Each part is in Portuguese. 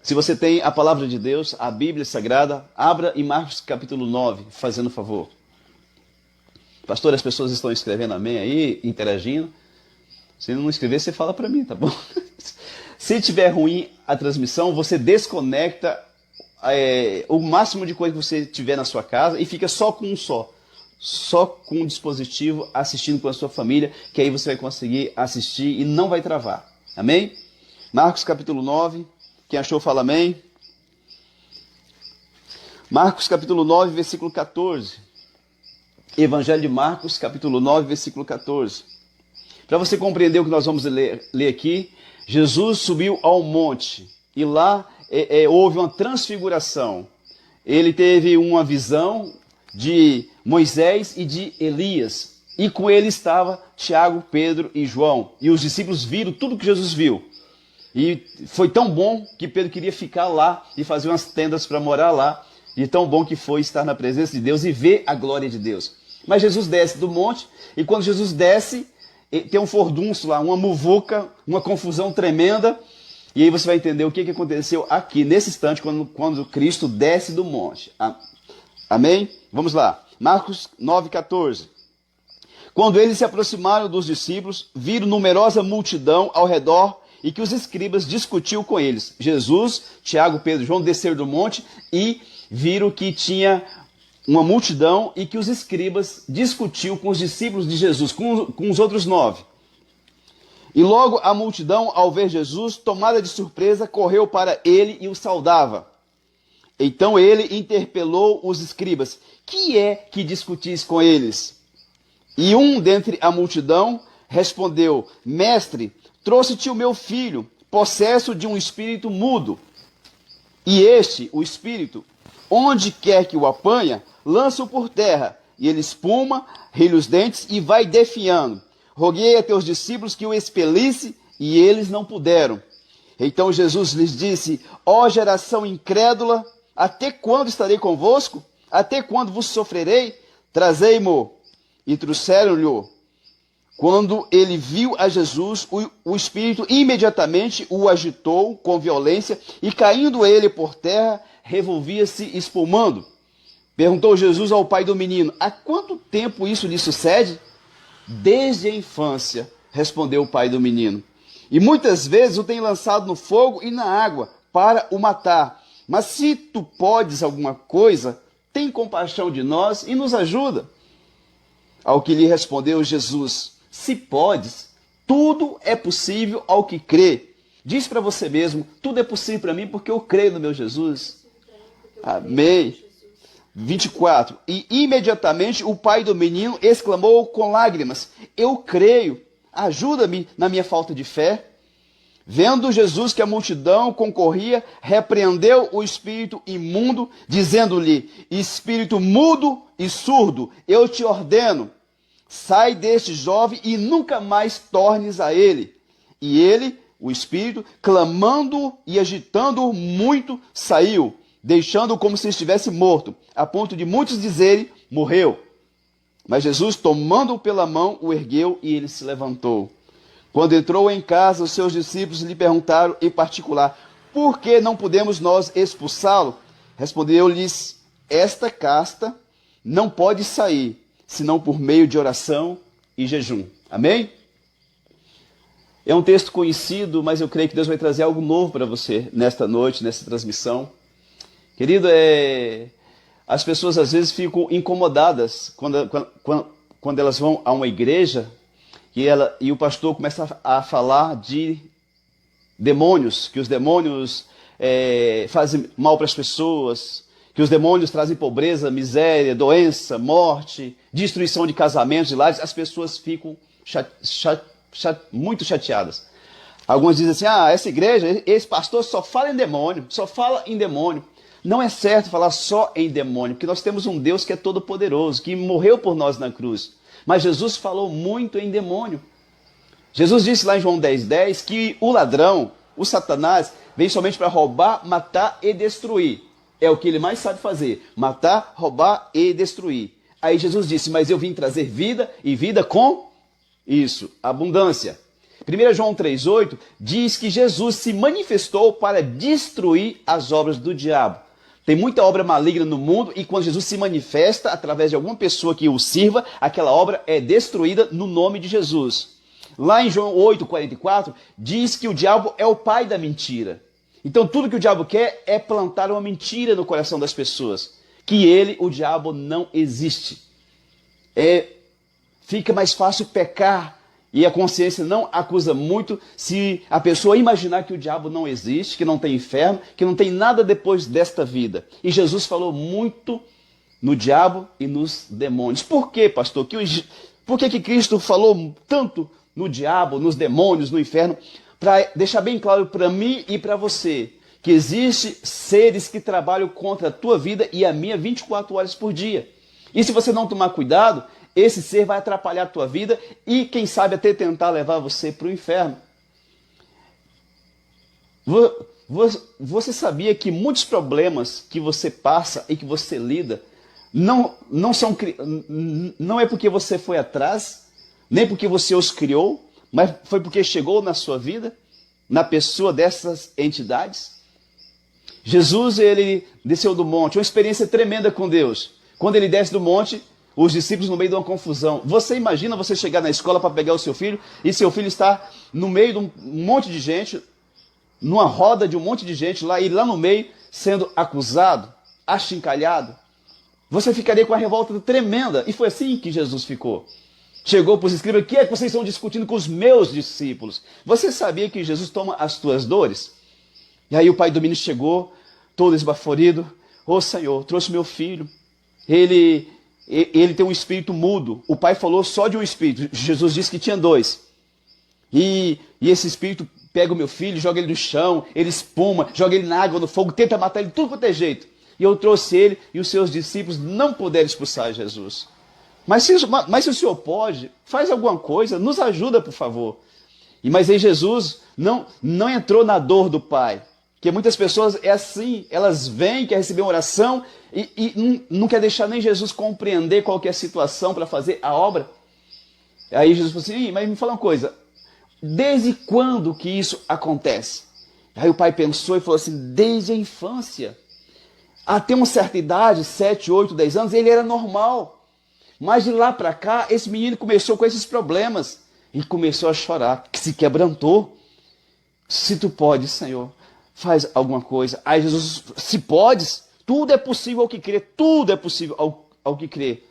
Se você tem a palavra de Deus, a Bíblia Sagrada, abra em Marcos capítulo 9, fazendo favor. Pastor, as pessoas estão escrevendo amém aí, interagindo. Se não escrever, você fala para mim, tá bom? Se tiver ruim a transmissão, você desconecta o máximo de coisa que você tiver na sua casa e fica só com um só com um dispositivo assistindo com a sua família, que aí você vai conseguir assistir e não vai travar. Amém? Marcos capítulo 9, quem achou fala amém. Marcos capítulo 9, versículo 14. Evangelho de Marcos capítulo 9, versículo 14. Para você compreender o que nós vamos ler aqui, Jesus subiu ao monte e lá houve uma transfiguração. Ele teve uma visão de Moisés e de Elias. E com ele estava Tiago, Pedro e João. E os discípulos viram tudo que Jesus viu. E foi tão bom que Pedro queria ficar lá e fazer umas tendas para morar lá. E tão bom que foi estar na presença de Deus e ver a glória de Deus. Mas Jesus desce do monte e quando Jesus desce, tem um furdunço lá, uma muvuca, uma confusão tremenda. E aí você vai entender o que aconteceu aqui, nesse instante, quando Cristo desce do monte. Amém? Vamos lá. Marcos 9,14. Quando eles se aproximaram dos discípulos, viram numerosa multidão ao redor e que os escribas discutiam com eles. Jesus, Tiago, Pedro e João desceram do monte e viram que tinha uma multidão e que os escribas discutiam com os discípulos de Jesus, com os outros 9. E logo a multidão, ao ver Jesus, tomada de surpresa, correu para ele e o saudava. Então ele interpelou os escribas: que é que discutis com eles? E um dentre a multidão respondeu: Mestre, trouxe-te o meu filho, possesso de um espírito mudo. E este, o espírito, onde quer que o apanha, lança-o por terra, e ele espuma, rilha os dentes e vai definhando. Roguei a teus discípulos que o expelisse, e eles não puderam. Então Jesus lhes disse: ó geração incrédula, até quando estarei convosco? Até quando vos sofrerei? Trazei-mo. E trouxeram-lhe. Quando ele viu a Jesus, o espírito imediatamente o agitou com violência, e caindo ele por terra, revolvia-se espumando. Perguntou Jesus ao pai do menino: há quanto tempo isso lhe sucede? Desde a infância, respondeu o pai do menino. E muitas vezes o tem lançado no fogo e na água para o matar. Mas se tu podes alguma coisa, tem compaixão de nós e nos ajuda. Ao que lhe respondeu Jesus: se podes, tudo é possível ao que crê. Diz para você mesmo: tudo é possível para mim porque eu creio no meu Jesus. Amém. 24. E imediatamente o pai do menino exclamou com lágrimas: eu creio, ajuda-me na minha falta de fé. Vendo Jesus que a multidão concorria, repreendeu o espírito imundo, dizendo-lhe: espírito mudo e surdo, eu te ordeno, sai deste jovem e nunca mais tornes a ele. E ele, o espírito, clamando e agitando muito, saiu, deixando-o como se estivesse morto, a ponto de muitos dizerem: morreu. Mas Jesus, tomando-o pela mão, o ergueu e ele se levantou. Quando entrou em casa, os seus discípulos lhe perguntaram em particular: por que não podemos nós expulsá-lo? Respondeu-lhes: esta casta não pode sair, senão por meio de oração e jejum. Amém? É um texto conhecido, mas eu creio que Deus vai trazer algo novo para você nesta noite, nessa transmissão. Querido, as pessoas às vezes ficam incomodadas quando elas vão a uma igreja e o pastor começa a falar de demônios, que os demônios fazem mal para as pessoas, que os demônios trazem pobreza, miséria, doença, morte, destruição de casamentos e lares. As pessoas ficam muito chateadas. Algumas dizem assim: essa igreja, esse pastor só fala em demônio, só fala em demônio. Não é certo falar só em demônio, porque nós temos um Deus que é todo poderoso, que morreu por nós na cruz. Mas Jesus falou muito em demônio. Jesus disse lá em João 10,10 que o ladrão, o Satanás, vem somente para roubar, matar e destruir. É o que ele mais sabe fazer: matar, roubar e destruir. Aí Jesus disse: mas eu vim trazer vida e vida com isso, abundância. 1 João 3,8 diz que Jesus se manifestou para destruir as obras do diabo. Tem muita obra maligna no mundo e quando Jesus se manifesta através de alguma pessoa que o sirva, aquela obra é destruída no nome de Jesus. Lá em João 8,44 diz que o diabo é o pai da mentira. Então tudo que o diabo quer é plantar uma mentira no coração das pessoas. Que ele, o diabo, não existe. Fica mais fácil pecar e a consciência não acusa muito se a pessoa imaginar que o diabo não existe, que não tem inferno, que não tem nada depois desta vida. E Jesus falou muito no diabo e nos demônios. Por quê, pastor? Por que Cristo falou tanto no diabo, nos demônios, no inferno? Para deixar bem claro para mim e para você que existem seres que trabalham contra a tua vida e a minha 24 horas por dia. E se você não tomar cuidado, esse ser vai atrapalhar a tua vida e, quem sabe, até tentar levar você para o inferno. Você sabia que muitos problemas que você passa e que você lida não é porque você foi atrás, nem porque você os criou, mas foi porque chegou na sua vida, na pessoa dessas entidades? Jesus, ele desceu do monte, uma experiência tremenda com Deus. Quando ele desce do monte, os discípulos no meio de uma confusão. Você imagina você chegar na escola para pegar o seu filho e seu filho está no meio de um monte de gente, numa roda de um monte de gente lá, e lá no meio sendo acusado, achincalhado. Você ficaria com uma revolta tremenda. E foi assim que Jesus ficou. Chegou para os escribas: o que é que vocês estão discutindo com os meus discípulos? Você sabia que Jesus toma as tuas dores? E aí o pai do menino chegou, todo esbaforido: ô Senhor, trouxe meu filho. Ele tem um espírito mudo. O pai falou só de um espírito. Jesus disse que tinha dois. E esse espírito pega o meu filho, joga ele no chão, ele espuma, joga ele na água, no fogo, tenta matar ele, tudo quanto é jeito. E eu trouxe ele e os seus discípulos não puderam expulsar Jesus. Mas se o Senhor pode, faz alguma coisa, nos ajuda, por favor. Mas aí Jesus não entrou na dor do pai. Porque muitas pessoas é assim, elas vêm, querem receber uma oração e não quer deixar nem Jesus compreender qual que é a situação para fazer a obra. Aí Jesus falou assim: mas me fala uma coisa, desde quando que isso acontece? Aí o pai pensou e falou assim: desde a infância. Até uma certa idade, 7, 8, 10 anos, ele era normal. Mas de lá para cá, esse menino começou com esses problemas e começou a chorar, que se quebrantou. Se tu podes, Senhor, faz alguma coisa. Aí Jesus: se podes, tudo é possível ao que crê, tudo é possível ao que crê.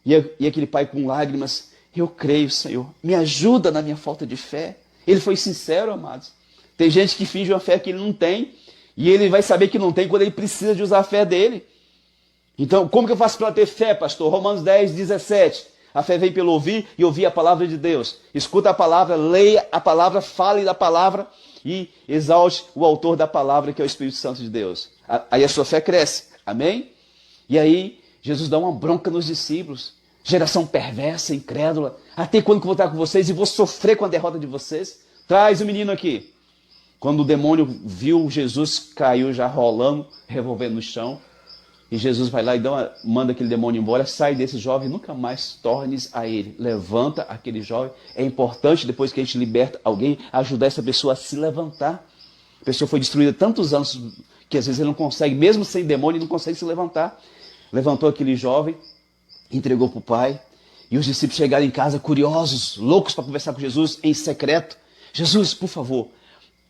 E aquele pai com lágrimas: eu creio, Senhor, me ajuda na minha falta de fé. Ele foi sincero, amados. Tem gente que finge uma fé que ele não tem, e ele vai saber que não tem quando ele precisa de usar a fé dele. Então, como que eu faço para ter fé, pastor? Romanos 10, 17. A fé vem pelo ouvir e ouvir a palavra de Deus. Escuta a palavra, leia a palavra, fale da palavra e exalte o autor da palavra, que é o Espírito Santo de Deus. Aí a sua fé cresce. Amém? E aí Jesus dá uma bronca nos discípulos. Geração perversa, incrédula. Até quando que eu vou estar com vocês e vou sofrer com a derrota de vocês? Traz o menino aqui. Quando o demônio viu Jesus, caiu já rolando, revolvendo no chão. E Jesus vai lá e manda aquele demônio embora. Sai desse jovem, nunca mais tornes a ele. Levanta aquele jovem. É importante, depois que a gente liberta alguém, ajudar essa pessoa a se levantar. A pessoa foi destruída tantos anos que às vezes ele não consegue, mesmo sem demônio, ele não consegue se levantar. Levantou aquele jovem, entregou para o pai. E os discípulos chegaram em casa curiosos, loucos para conversar com Jesus em secreto. Jesus, por favor,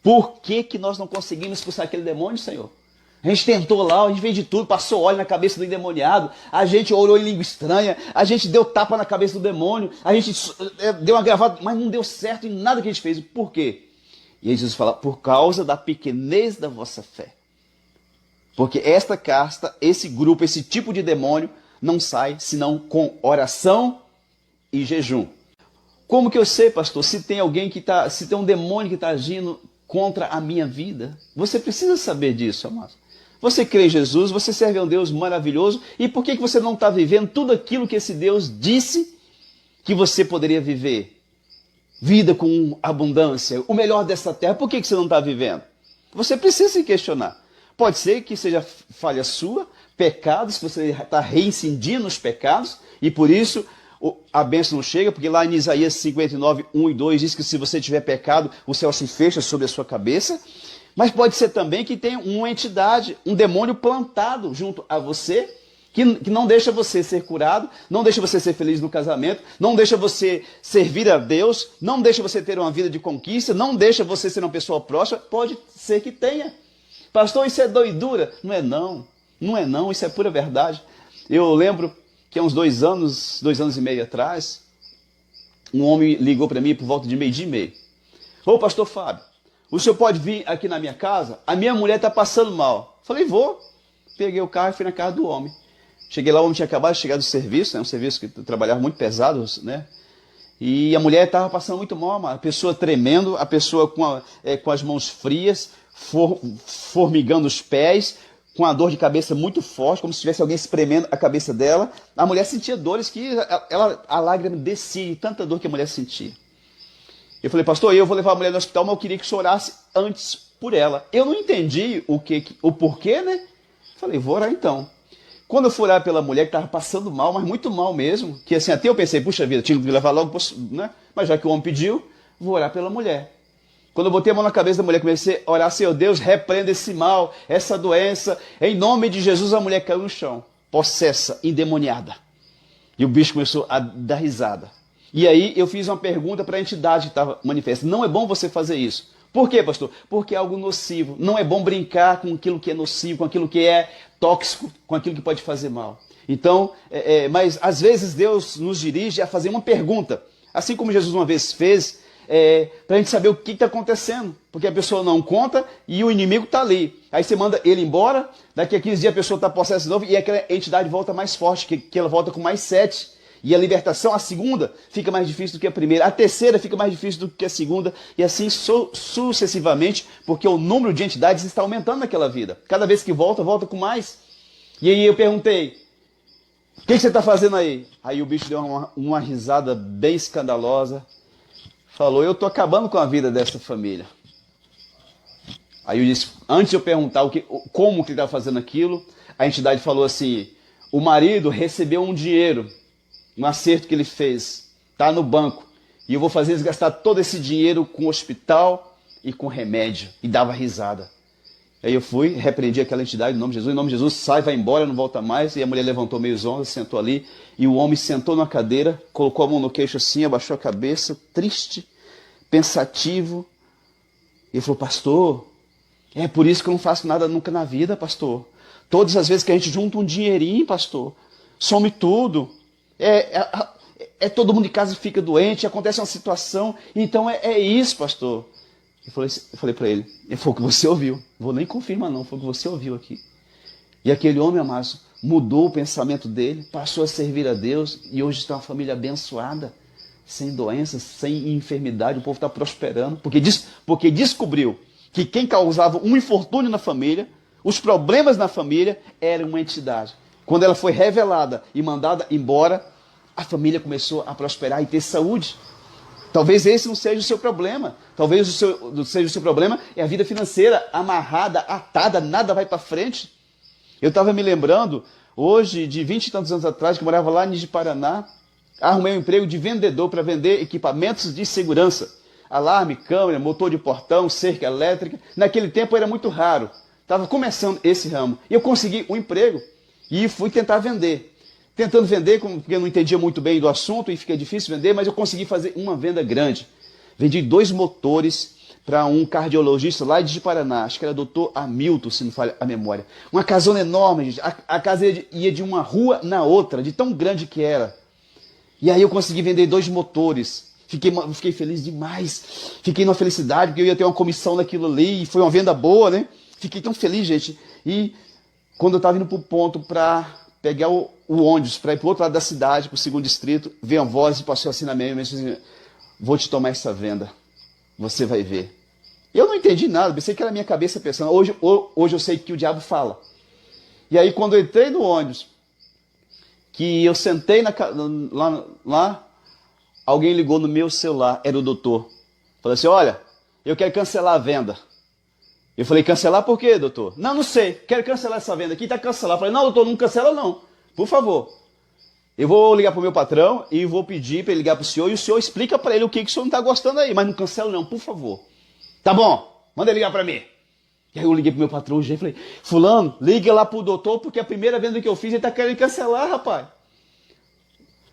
por que nós não conseguimos expulsar aquele demônio, Senhor? A gente tentou lá, a gente fez de tudo, passou óleo na cabeça do endemoniado, a gente orou em língua estranha, a gente deu tapa na cabeça do demônio, a gente deu uma gravata, mas não deu certo em nada que a gente fez. Por quê? E aí Jesus fala: por causa da pequenez da vossa fé. Porque esta casta, esse grupo, esse tipo de demônio não sai senão com oração e jejum. Como que eu sei, pastor, se tem se tem um demônio que está agindo contra a minha vida? Você precisa saber disso, amado. Você crê em Jesus, você serve a um Deus maravilhoso, e por que você não está vivendo tudo aquilo que esse Deus disse que você poderia viver? Vida com abundância, o melhor dessa terra, por que você não está vivendo? Você precisa se questionar. Pode ser que seja falha sua, pecados, que você está reincindindo os pecados, e por isso a bênção não chega, porque lá em Isaías 59, 1 e 2 diz que se você tiver pecado, o céu se fecha sobre a sua cabeça. Mas pode ser também que tenha uma entidade, um demônio plantado junto a você, que não deixa você ser curado, não deixa você ser feliz no casamento, não deixa você servir a Deus, não deixa você ter uma vida de conquista, não deixa você ser uma pessoa próspera. Pode ser que tenha. Pastor, isso é doidura. Não é não, não é não, isso é pura verdade. Eu lembro que há uns 2 anos e meio atrás, um homem ligou para mim por volta de 12:30. Ô pastor Fábio, o senhor pode vir aqui na minha casa? A minha mulher está passando mal. Falei, vou. Peguei o carro e fui na casa do homem. Cheguei lá, o homem tinha acabado de chegar do serviço, né, um serviço que trabalhava muito pesado, né? E a mulher estava passando muito mal, a pessoa tremendo, a pessoa com as mãos frias, formigando os pés, com a dor de cabeça muito forte, como se tivesse alguém espremendo a cabeça dela. A mulher sentia dores que a lágrima descia, tanta dor que a mulher sentia. Eu falei, pastor, eu vou levar a mulher no hospital, mas eu queria que o senhor orasse antes por ela. Eu não entendi o porquê, né? Falei, vou orar então. Quando eu fui orar pela mulher que estava passando mal, mas muito mal mesmo, que assim, até eu pensei, puxa vida, tinha que levar logo, né? Mas já que o homem pediu, vou orar pela mulher. Quando eu botei a mão na cabeça da mulher, comecei a orar, Senhor Deus, repreenda esse mal, essa doença. Em nome de Jesus, a mulher caiu no chão, possessa, endemoniada. E o bicho começou a dar risada. E aí eu fiz uma pergunta para a entidade que estava manifesta. Não é bom você fazer isso. Por quê, pastor? Porque é algo nocivo. Não é bom brincar com aquilo que é nocivo, com aquilo que é tóxico, com aquilo que pode fazer mal. Então, mas às vezes Deus nos dirige a fazer uma pergunta. Assim como Jesus uma vez fez, para a gente saber o que está acontecendo. Porque a pessoa não conta e o inimigo está ali. Aí você manda ele embora, daqui a 15 dias a pessoa está possessa de novo e aquela entidade volta mais forte, que ela volta com mais 7. E a libertação, a segunda, fica mais difícil do que a primeira. A terceira fica mais difícil do que a segunda. E assim sucessivamente, porque o número de entidades está aumentando naquela vida. Cada vez que volta, volta com mais. E aí eu perguntei, o que você está fazendo aí? Aí o bicho deu uma risada bem escandalosa. Falou, eu estou acabando com a vida dessa família. Aí eu disse, antes de eu perguntar como que ele está fazendo aquilo, a entidade falou assim, o marido recebeu um dinheiro, um acerto que ele fez, está no banco, e eu vou fazer eles gastar todo esse dinheiro com hospital e com remédio. E dava risada. Aí eu fui, repreendi aquela entidade em nome de Jesus, sai, vai embora, não volta mais. E a mulher levantou meio zonza, sentou ali, e o homem sentou na cadeira, colocou a mão no queixo assim, abaixou a cabeça, triste, pensativo, e falou, pastor, é por isso que eu não faço nada nunca na vida, pastor. Todas as vezes que a gente junta um dinheirinho, pastor, some tudo. Todo mundo de casa fica doente, acontece uma situação, então é isso, pastor. Eu falei para ele, foi o que você ouviu, vou nem confirmar não, foi o que você ouviu aqui. E aquele homem, amados, mudou o pensamento dele, passou a servir a Deus, e hoje está uma família abençoada, sem doenças, sem enfermidade, o povo está prosperando, porque descobriu que quem causava um infortúnio na família, os problemas na família, era uma entidade. Quando ela foi revelada e mandada embora, a família começou a prosperar e ter saúde. Talvez esse não seja o seu problema. Talvez seja o seu problema é a vida financeira amarrada, atada, nada vai para frente. Eu estava me lembrando, hoje, de 20 e tantos anos atrás, que eu morava lá em Paraná, arrumei um emprego de vendedor para vender equipamentos de segurança. Alarme, câmera, motor de portão, cerca elétrica. Naquele tempo era muito raro. Estava começando esse ramo. E eu consegui um emprego. E fui tentar vender. Tentando vender, porque eu não entendia muito bem do assunto e fica difícil vender, mas eu consegui fazer uma venda grande. Vendi 2 motores para um cardiologista lá de Paraná, acho que era Dr. Hamilton, se não falha a memória. Uma casona enorme, gente. A casa ia de uma rua na outra, de tão grande que era. E aí eu consegui vender 2 motores. Fiquei feliz demais. Fiquei numa felicidade, porque eu ia ter uma comissão naquilo ali, e foi uma venda boa, né? Fiquei tão feliz, gente. E quando eu estava indo para o ponto para pegar o ônibus, para ir para o outro lado da cidade, para o 2º distrito, veio uma voz e passou assim na minha mente, assim, vou te tomar essa venda, você vai ver. Eu não entendi nada, pensei que era a minha cabeça pensando, hoje eu sei que o diabo fala. E aí quando eu entrei no ônibus, que eu sentei lá, alguém ligou no meu celular, era o doutor. Falou assim, olha, eu quero cancelar a venda. Eu falei, cancelar por quê, doutor? Não sei, quero cancelar essa venda aqui, está cancelado. Eu falei, não, doutor, não cancela não, por favor. Eu vou ligar pro meu patrão e vou pedir para ele ligar pro senhor e o senhor explica para ele o que o senhor não está gostando aí, mas não cancela não, por favor. Tá bom, manda ele ligar para mim. E aí eu liguei pro meu patrão hoje e falei, fulano, liga lá pro doutor porque a primeira venda que eu fiz ele tá querendo cancelar, rapaz.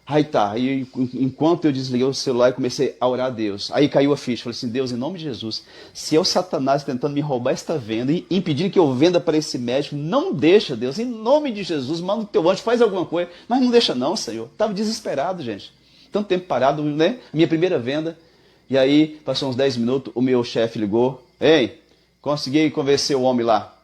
Aí tá, aí enquanto eu desliguei o celular e comecei a orar a Deus, aí caiu a ficha, falei assim, Deus, em nome de Jesus, se é o Satanás tentando me roubar esta venda e impedir que eu venda para esse médico, não deixa, Deus, em nome de Jesus, manda o teu anjo, faz alguma coisa, mas não deixa não, Senhor. Tava desesperado, gente, tanto tempo parado, né, minha primeira venda, e aí passou uns 10 minutos, o meu chefe ligou, ei, consegui convencer o homem lá,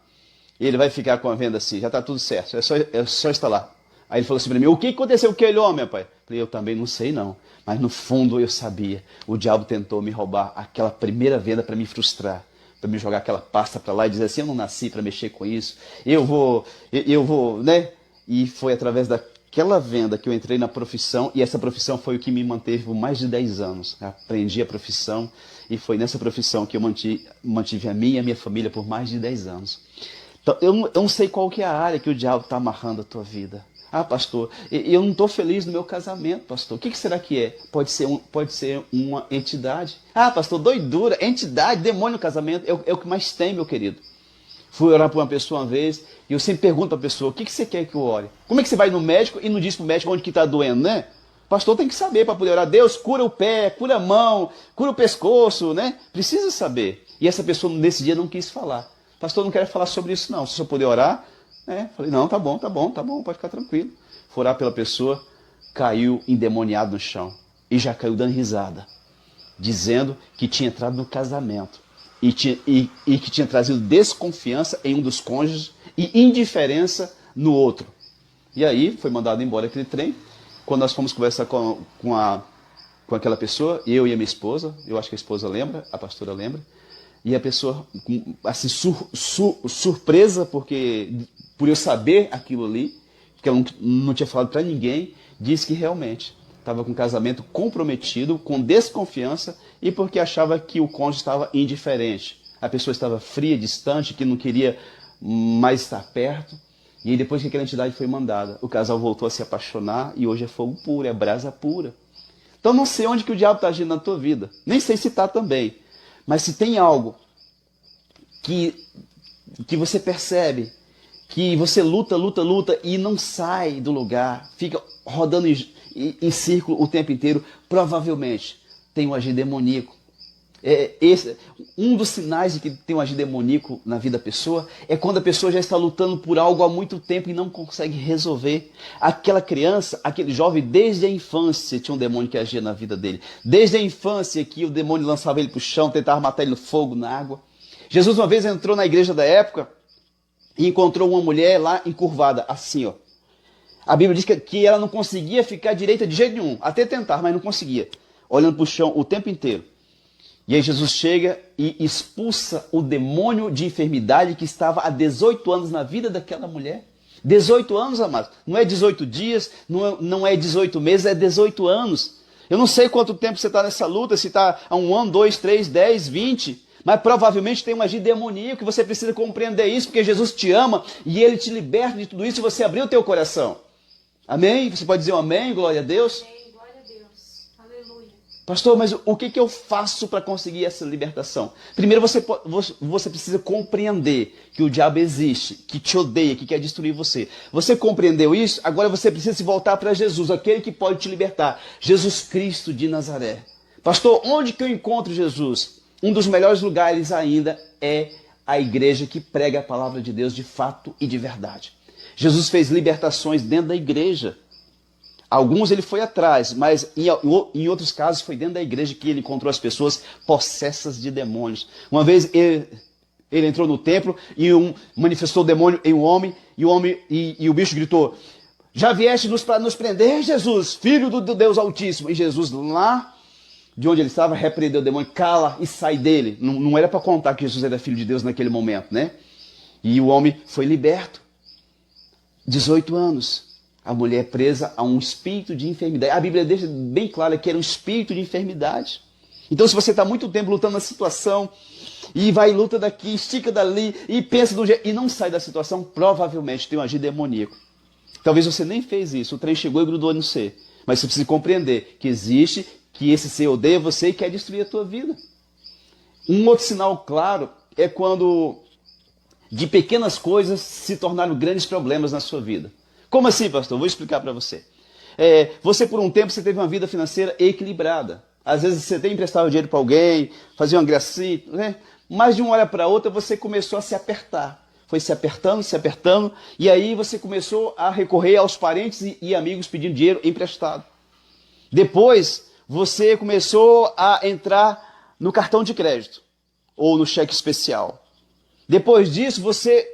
ele vai ficar com a venda assim, já tá tudo certo, é só estar lá. Aí ele falou assim para mim, o que aconteceu com aquele homem, pai? Falei, eu também não sei não, mas no fundo eu sabia. O diabo tentou me roubar aquela primeira venda para me frustrar, para me jogar aquela pasta para lá e dizer assim, eu não nasci para mexer com isso, eu vou, né? E foi através daquela venda que eu entrei na profissão, e essa profissão foi o que me manteve por mais de 10 anos. Eu aprendi a profissão e foi nessa profissão que eu mantive a minha e a minha família por mais de 10 anos. Então, eu não sei qual que é a área que o diabo está amarrando a tua vida. Ah, pastor, eu não estou feliz no meu casamento, pastor. O que será que é? Pode ser uma entidade. Ah, pastor, doidura, entidade, demônio no casamento. É o que mais tem, meu querido. Fui orar para uma pessoa uma vez e eu sempre pergunto para a pessoa, o que você quer que eu ore? Como é que você vai no médico e não diz para o médico onde que está doendo, né? O pastor tem que saber para poder orar. Deus, cura o pé, cura a mão, cura o pescoço, né? Precisa saber. E essa pessoa nesse dia não quis falar. Pastor, não quero falar sobre isso não. Se eu puder orar... falei, não, tá bom, pode ficar tranquilo. Fui orar pela pessoa, caiu endemoniado no chão. E já caiu dando risada. Dizendo que tinha entrado no casamento. E que tinha trazido desconfiança em um dos cônjuges e indiferença no outro. E aí foi mandado embora aquele trem. Quando nós fomos conversar com aquela pessoa, eu e a minha esposa, eu acho que a esposa lembra, a pastora lembra, e a pessoa, assim, surpresa por eu saber aquilo ali, que ela não tinha falado para ninguém, disse que realmente estava com um casamento comprometido, com desconfiança, e porque achava que o cônjuge estava indiferente. A pessoa estava fria, distante, que não queria mais estar perto. E aí, depois que aquela entidade foi mandada, o casal voltou a se apaixonar e hoje é fogo puro, é brasa pura. Então não sei onde que o diabo está agindo na tua vida, nem sei se está também. Mas se tem algo que você percebe, que você luta e não sai do lugar, fica rodando em círculo o tempo inteiro, provavelmente tem um agir demoníaco. Um dos sinais de que tem um agir demoníaco na vida da pessoa é quando a pessoa já está lutando por algo há muito tempo e não consegue resolver. Aquela criança, aquele jovem, desde a infância tinha um demônio que agia na vida dele. Desde a infância que o demônio lançava ele para o chão, tentava matar ele no fogo, na água. Jesus uma vez entrou na igreja da época e encontrou uma mulher lá encurvada, assim, ó. A Bíblia diz que ela não conseguia ficar direita de jeito nenhum, até tentar, mas não conseguia, olhando para o chão o tempo inteiro. E aí Jesus chega e expulsa o demônio de enfermidade que estava há 18 anos na vida daquela mulher. 18 anos, amados. Não é 18 dias, não é 18 meses, é 18 anos. Eu não sei quanto tempo você está nessa luta, se está há 1 ano, 2, 3, 10, 20... Mas provavelmente tem um agir demoníaco que você precisa compreender isso, porque Jesus te ama e Ele te liberta de tudo isso se você abrir o teu coração. Amém? Você pode dizer um amém, glória a Deus? Amém, glória a Deus. Aleluia. Pastor, mas o que eu faço para conseguir essa libertação? Primeiro você precisa compreender que o diabo existe, que te odeia, que quer destruir você. Você compreendeu isso? Agora você precisa se voltar para Jesus, aquele que pode te libertar. Jesus Cristo de Nazaré. Pastor, onde que eu encontro Jesus? Um dos melhores lugares ainda é a igreja que prega a palavra de Deus de fato e de verdade. Jesus fez libertações dentro da igreja. Alguns ele foi atrás, mas em outros casos foi dentro da igreja que ele encontrou as pessoas possessas de demônios. Uma vez ele entrou no templo e manifestou o demônio em um homem, e o bicho gritou, já vieste para nos prender, Jesus, filho do Deus Altíssimo. E Jesus lá de onde ele estava, repreendeu o demônio, cala e sai dele. Não era para contar que Jesus era filho de Deus naquele momento, né? E o homem foi liberto. 18 anos. A mulher presa a um espírito de enfermidade. A Bíblia deixa bem claro que era um espírito de enfermidade. Então, se você está muito tempo lutando na situação, e vai e luta daqui, estica dali, e pensa de um jeito, e não sai da situação, provavelmente tem um agir demoníaco. Talvez você nem fez isso, o trem chegou e grudou no você. Mas você precisa compreender que existe, que esse ser odeia você e quer destruir a tua vida. Um outro sinal claro é quando de pequenas coisas se tornaram grandes problemas na sua vida. Como assim, pastor? Vou explicar para você. Você, por um tempo, você teve uma vida financeira equilibrada. Às vezes você tem emprestado dinheiro para alguém, fazia uma gracinha, né? Mas de uma hora para outra você começou a se apertar. Foi se apertando, e aí você começou a recorrer aos parentes e amigos pedindo dinheiro emprestado. Depois, você começou a entrar no cartão de crédito, ou no cheque especial. Depois disso, você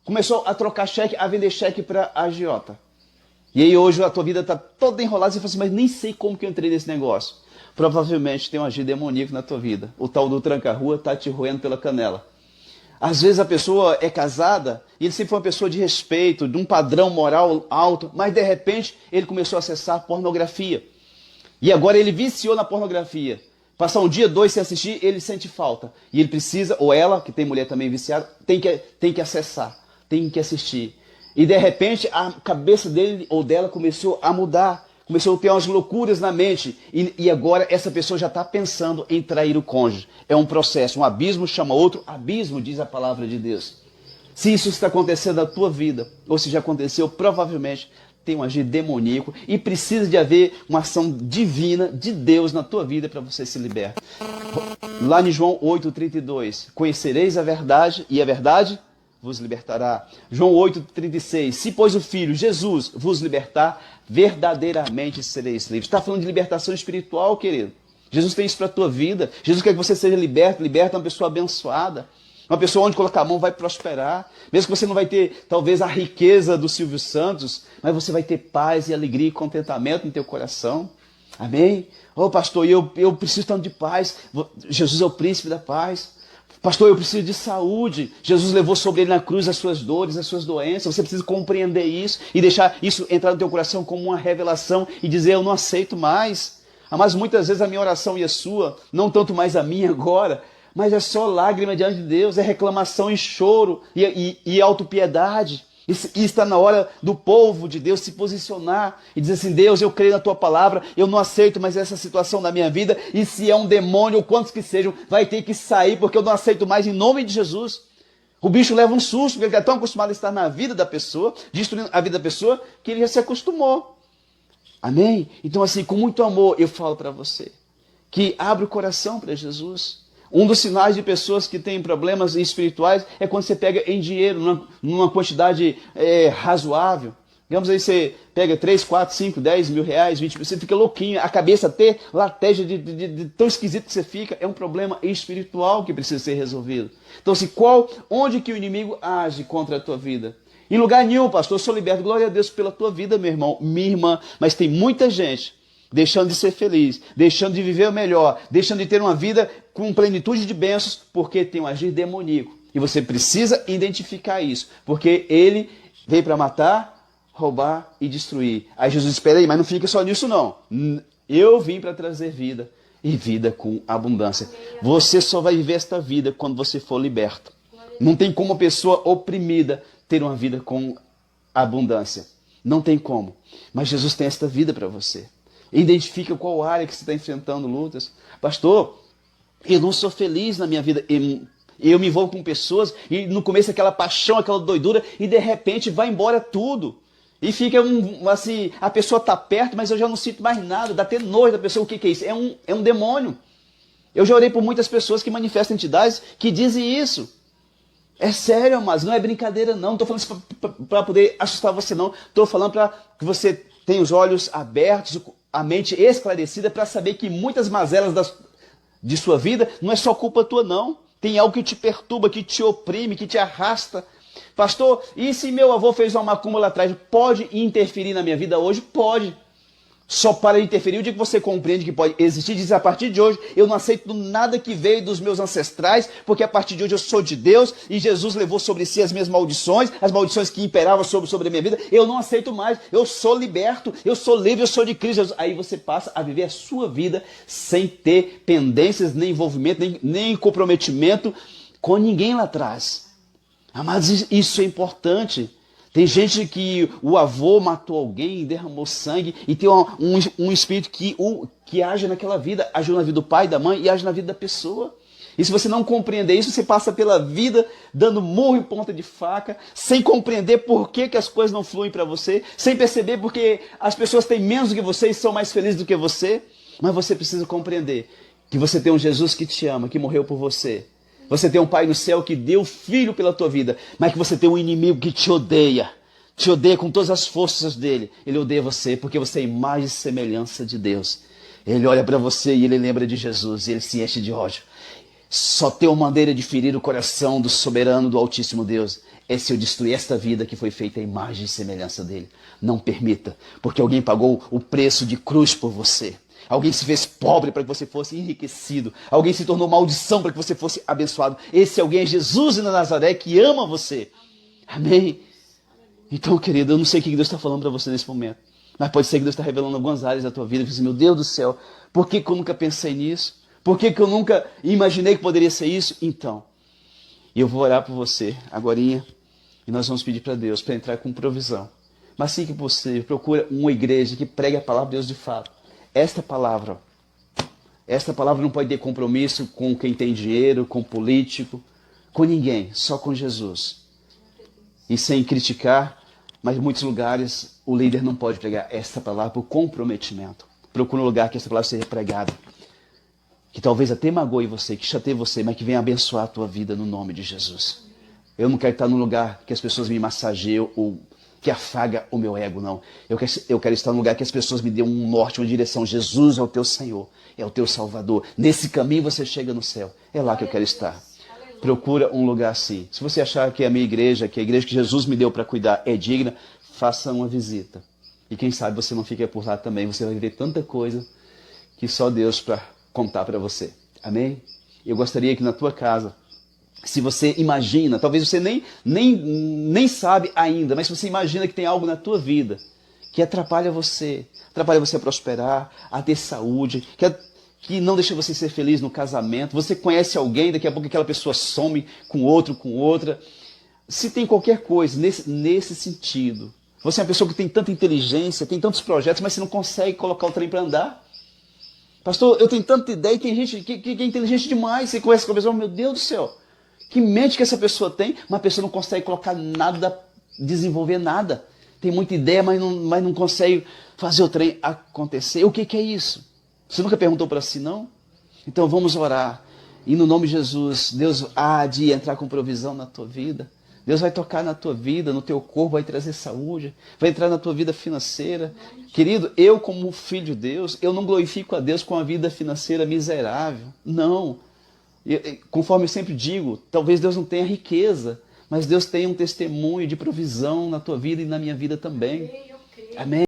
começou a trocar cheque, a vender cheque para agiota. E aí hoje a tua vida está toda enrolada, você fala assim, mas nem sei como que eu entrei nesse negócio. Provavelmente tem um agir demoníaco na tua vida. O tal do tranca-rua está te roendo pela canela. Às vezes a pessoa é casada e ele sempre foi uma pessoa de respeito, de um padrão moral alto, mas de repente ele começou a acessar pornografia. E agora ele viciou na pornografia. Passar um dia, 2 sem assistir, ele sente falta. E ele precisa, ou ela, que tem mulher também viciada, tem que acessar, tem que assistir. E de repente a cabeça dele ou dela começou a mudar. Começou a ter umas loucuras na mente. E agora essa pessoa já está pensando em trair o cônjuge. É um processo. Um abismo chama outro abismo, diz a palavra de Deus. Se isso está acontecendo na tua vida, ou se já aconteceu, provavelmente tem um agir demoníaco. E precisa de haver uma ação divina de Deus na tua vida para você se libertar. Lá em João 8,32. Conhecereis a verdade e a verdade vos libertará. João 8,36. Se, pois, o Filho, Jesus, vos libertar, verdadeiramente sereis livres. Está falando de libertação espiritual, querido. Jesus tem isso para a tua vida. Jesus quer que você seja liberto uma pessoa abençoada. Uma pessoa onde colocar a mão vai prosperar. Mesmo que você não vai ter, talvez, a riqueza do Silvio Santos, mas você vai ter paz e alegria e contentamento no teu coração. Amém? Oh, pastor, eu preciso tanto de paz. Jesus é o príncipe da paz. Pastor, eu preciso de saúde. Jesus levou sobre ele na cruz as suas dores, as suas doenças. Você precisa compreender isso e deixar isso entrar no teu coração como uma revelação e dizer, eu não aceito mais. Mas muitas vezes a minha oração e a sua, não tanto mais a minha agora, mas é só lágrima diante de Deus, é reclamação e choro e autopiedade. E está na hora do povo de Deus se posicionar e dizer assim, Deus, eu creio na tua palavra, eu não aceito mais essa situação na minha vida, e se é um demônio ou quantos que sejam, vai ter que sair, porque eu não aceito mais em nome de Jesus. O bicho leva um susto, porque ele está tão acostumado a estar na vida da pessoa, destruindo a vida da pessoa, que ele já se acostumou. Amém? Então assim, com muito amor, eu falo para você, que abre o coração para Jesus. Um dos sinais de pessoas que têm problemas espirituais é quando você pega em dinheiro, numa quantidade razoável. Digamos aí, você pega 3, 4, 5, 10 mil reais, 20 mil, você fica louquinho, a cabeça até lateja de tão esquisito que você fica. É um problema espiritual que precisa ser resolvido. Então, assim, onde que o inimigo age contra a tua vida? Em lugar nenhum, pastor, eu sou liberto. Glória a Deus pela tua vida, meu irmão, minha irmã. Mas tem muita gente deixando de ser feliz, deixando de viver o melhor, deixando de ter uma vida com plenitude de bênçãos, porque tem um agir demoníaco. E você precisa identificar isso, porque ele veio para matar, roubar e destruir. Aí Jesus, espera aí, mas não fica só nisso não. Eu vim para trazer vida, e vida com abundância. Você só vai viver esta vida quando você for liberto. Não tem como uma pessoa oprimida ter uma vida com abundância. Não tem como. Mas Jesus tem esta vida para você. Identifica qual área que você está enfrentando lutas. Pastor, eu não sou feliz na minha vida. Eu me envolvo com pessoas e no começo aquela paixão, aquela doidura, e de repente vai embora tudo. E fica assim, a pessoa está perto, mas eu já não sinto mais nada, dá até nojo da pessoa. O que é isso? É um demônio. Eu já orei por muitas pessoas que manifestam entidades que dizem isso. É sério, mas não é brincadeira não. Não estou falando isso para poder assustar você não. Estou falando para que você tenha os olhos abertos, a mente esclarecida para saber que muitas mazelas de sua vida não é só culpa tua não. Tem algo que te perturba, que te oprime, que te arrasta. Pastor, e se meu avô fez uma macumba lá atrás, pode interferir na minha vida hoje? Pode. Só para interferir o dia que você compreende que pode existir, diz a partir de hoje, eu não aceito nada que veio dos meus ancestrais, porque a partir de hoje eu sou de Deus, e Jesus levou sobre si as minhas maldições, as maldições que imperavam sobre a minha vida, eu não aceito mais, eu sou liberto, eu sou livre, eu sou de Cristo Jesus. Aí você passa a viver a sua vida sem ter pendências, nem envolvimento, nem comprometimento com ninguém lá atrás. Mas isso é importante. Tem gente que o avô matou alguém, derramou sangue, e tem um espírito que age naquela vida, age na vida do pai, da mãe e age na vida da pessoa. E se você não compreender isso, você passa pela vida dando murro em ponta de faca, sem compreender por que as coisas não fluem para você, sem perceber porque as pessoas têm menos do que você e são mais felizes do que você. Mas você precisa compreender que você tem um Jesus que te ama, que morreu por você. Você tem um Pai no céu que deu filho pela tua vida, mas que você tem um inimigo que te odeia com todas as forças dele. Ele odeia você porque você é imagem e semelhança de Deus. Ele olha para você e ele lembra de Jesus e ele se enche de ódio. Só tem uma maneira de ferir o coração do soberano, do Altíssimo Deus, é se eu destruir esta vida que foi feita à imagem e semelhança dele. Não permita, porque alguém pagou o preço de cruz por você. Alguém se fez pobre para que você fosse enriquecido. Alguém se tornou maldição para que você fosse abençoado. Esse alguém é Jesus de Nazaré que ama você. Amém? Então, querido, eu não sei o que Deus está falando para você nesse momento. Mas pode ser que Deus está revelando algumas áreas da tua vida. E você diz, meu Deus do céu, por que eu nunca pensei nisso? Por que eu nunca imaginei que poderia ser isso? Então, eu vou orar por você agorinha. E nós vamos pedir para Deus para entrar com provisão. Mas assim que possível, procura uma igreja que pregue a palavra de Deus de fato. Esta palavra não pode ter compromisso com quem tem dinheiro, com político, com ninguém, só com Jesus. E sem criticar, mas em muitos lugares o líder não pode pregar esta palavra por comprometimento. Procura um lugar que esta palavra seja pregada, que talvez até magoe você, que chateie você, mas que venha abençoar a tua vida no nome de Jesus. Eu não quero estar num lugar que as pessoas me massageiam ou que afaga o meu ego, não. Eu quero estar num lugar que as pessoas me dêem um norte, uma direção. Jesus é o teu Senhor, é o teu Salvador. Nesse caminho você chega no céu. É lá que eu quero estar. Procura um lugar assim. Se você achar que a minha igreja, que a igreja que Jesus me deu para cuidar é digna, faça uma visita. E quem sabe você não fica por lá também. Você vai ver tanta coisa que só Deus para contar para você. Amém? Eu gostaria que na tua casa, se você imagina, talvez você nem sabe ainda, mas se você imagina que tem algo na tua vida que atrapalha você a prosperar, a ter saúde, que não deixa você ser feliz no casamento, você conhece alguém, daqui a pouco aquela pessoa some com outro, com outra. Se tem qualquer coisa nesse sentido, você é uma pessoa que tem tanta inteligência, tem tantos projetos, mas você não consegue colocar o trem para andar. Pastor, eu tenho tanta ideia e tem gente que é inteligente demais, você conhece com a pessoa, meu Deus do céu. Que mente que essa pessoa tem, mas a pessoa não consegue colocar nada, desenvolver nada. Tem muita ideia, mas não consegue fazer o trem acontecer. O que é isso? Você nunca perguntou para si, não? Então vamos orar. E no nome de Jesus, Deus há de entrar com provisão na tua vida. Deus vai tocar na tua vida, no teu corpo, vai trazer saúde, vai entrar na tua vida financeira. Querido, eu como filho de Deus, eu não glorifico a Deus com a vida financeira miserável. Não. Conforme eu sempre digo, talvez Deus não tenha riqueza, mas Deus tem um testemunho de provisão na tua vida e na minha vida também. Amém?